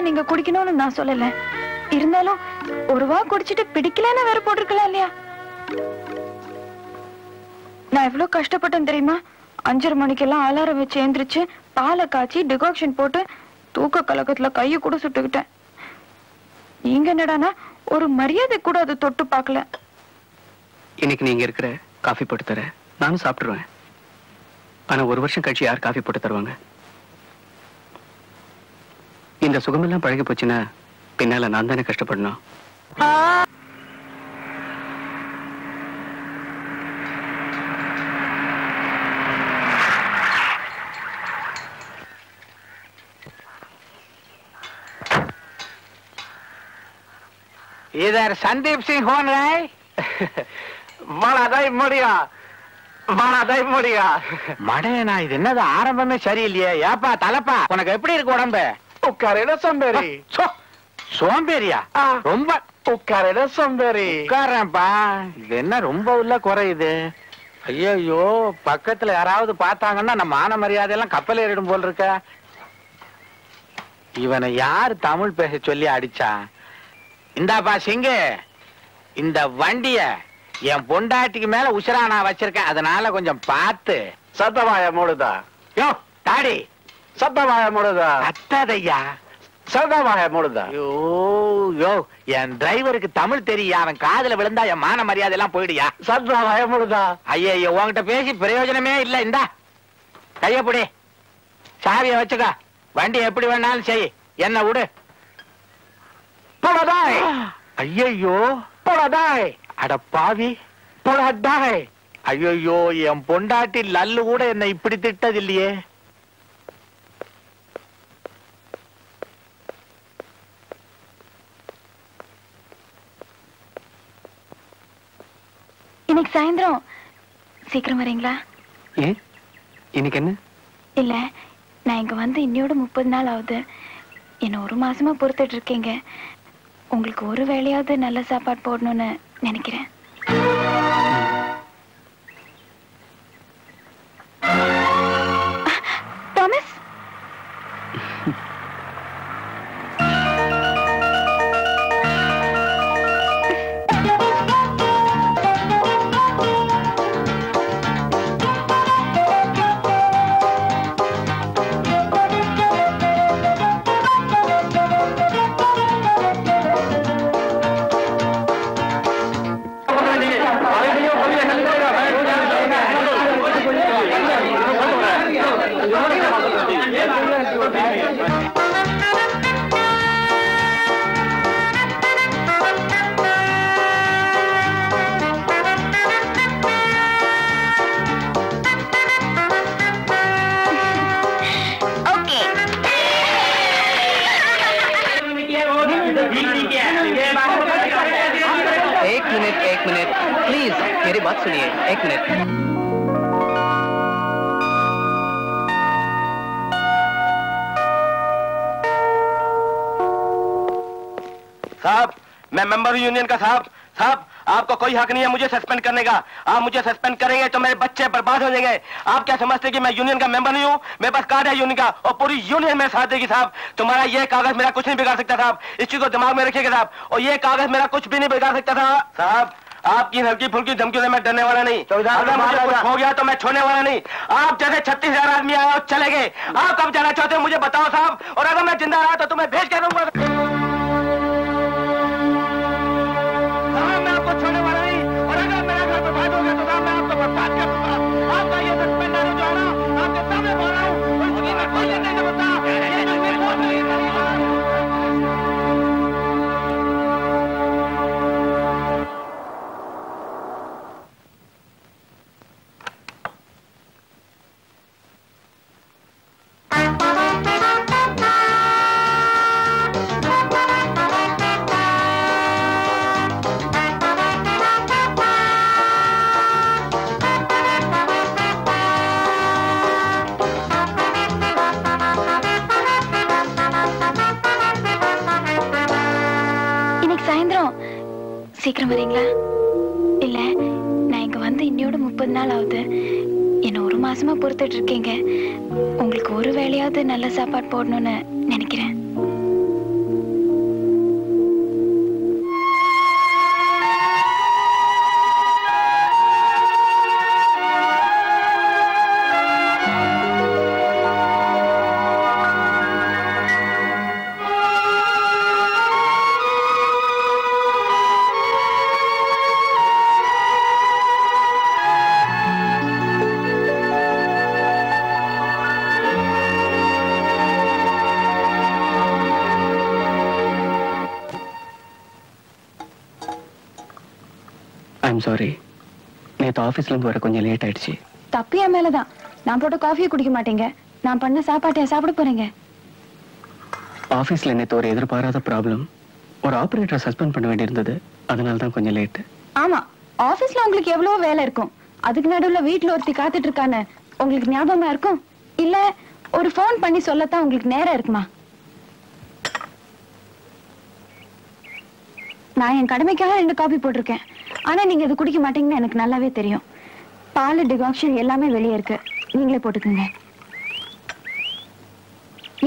நீங்க குடிக்கணும்னு நான் சொல்லல. இருந்தாலும் ஒரு வா குடிச்சிட்டு பிடிக்கலன்னு வேற போட்டிருக்கலாம் இல்லையா? நான் எவ்வளவு கஷ்டப்பட்டேன் தெரியுமா? 5:30 மணிக்கெல்லாம் அலாரம் வச்சு எந்திரிச்சு பாலை காய்ச்சி டிகாக்ஷன் போட்டு தூக்க கலக்கத்துல கையை கூட சுட்டுக்கிட்டேன். நீங்க என்னடானா ஒரு மரியாதை கூட அதை தொட்டு பார்க்கல. இன்னைக்கு நீங்க இருக்கிற காஃபி போட்டு தர நானும் சாப்பிட்டுருவேன். ஆனா 1 வருஷம் கழிச்சு யார் காஃபி போட்டு தருவாங்க? இந்த சுகமெல்லாம் பழகி போச்சுன்னா பின்னால நான் தானே கஷ்டப்படணும். इधर संदीप सिंह हो रहा है? बड़ा दही मुड़िया, बड़ा दही मुड़िया. மடையனா இது என்னது ஆரம்பமே சரியில்லையே. ஏப்பா தலப்பா உனக்கு எப்படி இருக்கு உடம்பு? உட்காரேட சோம்பேறி. சோம்பேறியா? ரொம்ப உட்காரேட சோம்பேறி. உட்காரேன்ப்பா. இது என்ன ரொம்ப உள்ள குறையுது? ஐயோ பக்கத்துல யாராவது பார்த்தாங்கன்னா நம்ம மான மரியாதை எல்லாம் கப்பல் ஏறிடும் போல் இருக்க. இவனை யாரு தமிழ் பேச சொல்லி அடிச்சா? இந்தாப்பா சிங்கு, இந்த வண்டிய என் பொண்டாட்டிக்கு மேல உசுரா நான் வச்சிருக்கேன். அதனால கொஞ்சம் பார்த்து. சத்தவாய மூடுதா? யோ தாடி சத்தவாய மூடுதா? அத்தாதையா சத்தவாய மூடுதா? யோ யோ என் டிரைவருக்கு தமிழ் தெரியும். அவன் காதுல விழுந்தா என் மான மரியாதை எல்லாம் போயிடுயா. சத்தவாய மூடுதா? ஐயா உன்கிட்ட பேசி பிரயோஜனமே இல்ல. இந்தா கையப்படி, சாவிய வச்சுக்க. வண்டி எப்படி வேணாலும் செய், என்ன விடு. பொலதாய். ஐயோ பொலதாய். அட பாவி பொலதாய். ஐயோ என் பொண்டாட்டி லல்லு கூட என்ன இப்படி திட்டது இல்லையே. இன்னைக்கு சாயந்தரம் சீக்கிரம் வரீங்களா? ஏன் இன்னைக்கு என்ன? இல்ல, நான் இங்க வந்து இன்னையோட 30 நாள் ஆகுது. என்ன 1 மாசமா பொறுத்துட்டு இருக்கீங்க. உங்களுக்கு ஒரு வேளையாவது நல்ல சாப்பாடு போடணும்னு நினைக்கிறேன். தாமஸ், एक मिनट प्लीज मेरी बात सुनिए. एक मिनट. साहब मैं मेंबर हूं यूनियन का. साहब आपको कोई हक नहीं है मुझे सस्पेंड करने का. आप मुझे सस्पेंड करेंगे तो मेरे बच्चे बर्बाद हो जाएंगे. आप क्या समझते कि मैं यूनियन का मेंबर नहीं हूं? मेरे पास कार्ड है यूनियन का और पूरी यूनियन मेरे साथ देगी. साहब तुम्हारा ये कागज मेरा कुछ नहीं बिगाड़ सकता. साहब इस चीज को दिमाग में रखिएगा साहब. और ये कागज मेरा कुछ भी नहीं बिगाड़ सकता था. साहब आपकी हल्की फुल्की धमकियों से मैं डरने वाला नहीं. अगर मुझे कुछ हो गया तो मैं छोड़ने वाला नहीं. आप जैसे 36,000 आदमी आए और चले गए. आप कब जाना चाहते हो मुझे बताओ साहब. और अगर मैं जिंदा रहा तो तुम्हें भेज कर दूंगा. मैं आपको छोड़ने वाला नहीं. और अगर मेरा घर बर्बाद हो गया तो साहब मैं आपको बर्बाद कर दूंगा. आपका ये सस्पेंड जो है ना आपके सामने बोल रहा हूँ. उसकी मैं कोई नहीं बता. சீக்கிரம் வரீங்களா? இல்ல, நான் இங்க வந்து இன்னையோட 30 நாள் ஆகுது. என்ன 1 மாசமா பொறுத்துட்டு இருக்கீங்க. உங்களுக்கு ஒரு வேளையாவது நல்ல சாப்பாடு போடணும்னு நினைக்கிறேன். ஐம் சாரி, நேற்று ஆஃபீஸ்ல இருந்து வர கொஞ்சம் லேட் ஆயிடுச்சு. தப்பு என் மேலதான். நான் போட்டு காஃபியை குடிக்க மாட்டீங்க, நான் பண்ண சாப்பாட்டையா சாப்பிட போறீங்க? ஆஃபீஸ்ல நேற்று ஒரு எதிர்பாராத ப்ராப்ளம். ஒரு ஆபரேட்டரை சஸ்பெண்ட் பண்ண வேண்டியிருந்தது, அதனால தான் கொஞ்சம் லேட்டு. ஆமா, ஆபீஸ்ல உங்களுக்கு எவ்வளவு வேலை இருக்கும், அதுக்கு நடுவுல வீட்டுல ஒருத்தி காத்துட்டு இருக்கான்னு உங்களுக்கு ஞாபகமா இருக்கும்? இல்ல ஒரு போன் பண்ணி சொல்லத்தான் உங்களுக்கு நேரம் இருக்குமா? நான் என் கடமைக்காக 2 காபி போட்டிருக்கேன். ஆனா நீங்க இது குடிக்க மாட்டீங்கன்னு எனக்கு நல்லாவே தெரியும். பால் டிகாக்ஷன் எல்லாமே வெளியே இருக்கு, நீங்களே போட்டுக்கோங்க.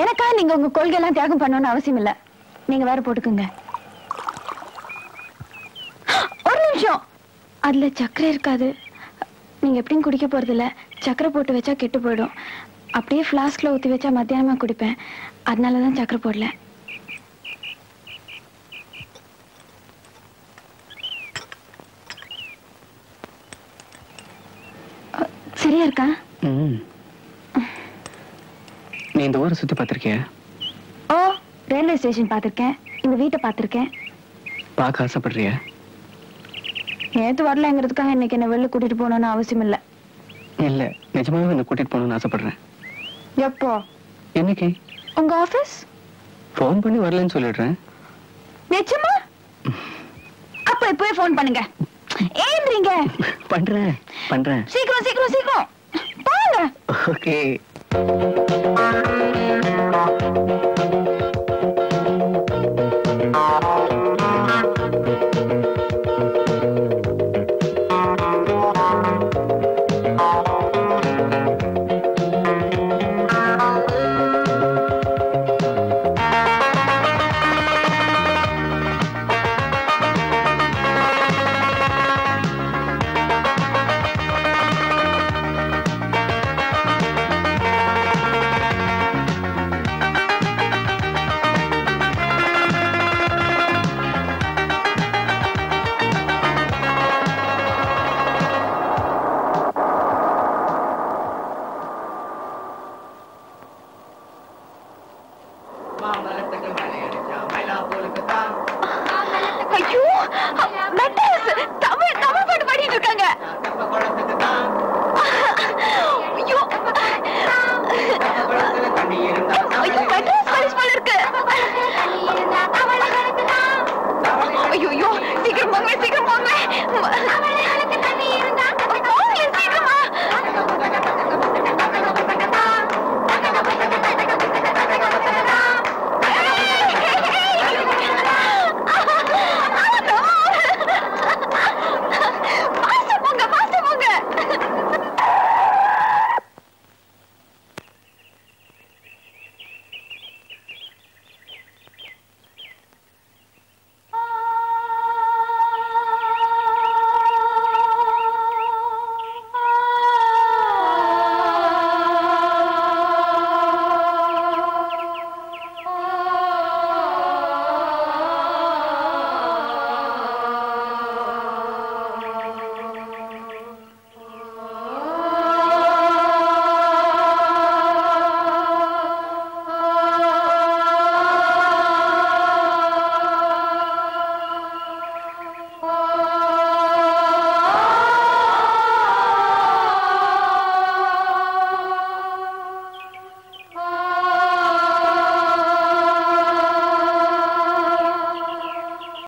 எனக்கா நீங்க உங்க கொள்கை எல்லாம் தியாகம் பண்ணணும்னு அவசியம் இல்ல, நீங்க வேற போட்டுக்கோங்க. ஒரு நிமிஷம், அதுல சக்கரை இருக்காது. நீங்க எப்படியும் குடிக்க போறது இல்ல, சக்கரை போட்டு வச்சா கெட்டு போயிடும். அப்படியே பிளாஸ்க்ல ஊத்தி வச்சா மத்தியானமா குடிப்பேன், அதனாலதான் சக்கரை போடல. சரியா இருக்கா? நீ இந்த ஊரை சுத்தி பார்த்திருக்கியா? ஓ, ரயில்வே ஸ்டேஷன் பார்த்திருக்கேன், இந்த வீட்டை பார்த்திருக்கேன். பார்க்க ஆசைப்படுறியா? நேத்து வரலங்கிறதுக்காக இன்னைக்கு என்ன வெளில கூட்டிட்டு போகணும்னு அவசியம் இல்ல. இல்ல, நிஜமாவே என்ன கூட்டிட்டு போகணும்னு ஆசைப்படுறேன். எப்போ? என்னைக்கு? உங்க ஆபீஸ் போன் பண்ணி வரலன்னு சொல்லிடுறேன். நிஜமா? அப்ப இப்பவே போன் பண்ணுங்க. ஏன்றீங்க? பண்றேன். சீக்கிரம் சீக்கிரம் சீக்கிரம் போங்க. ஓகே.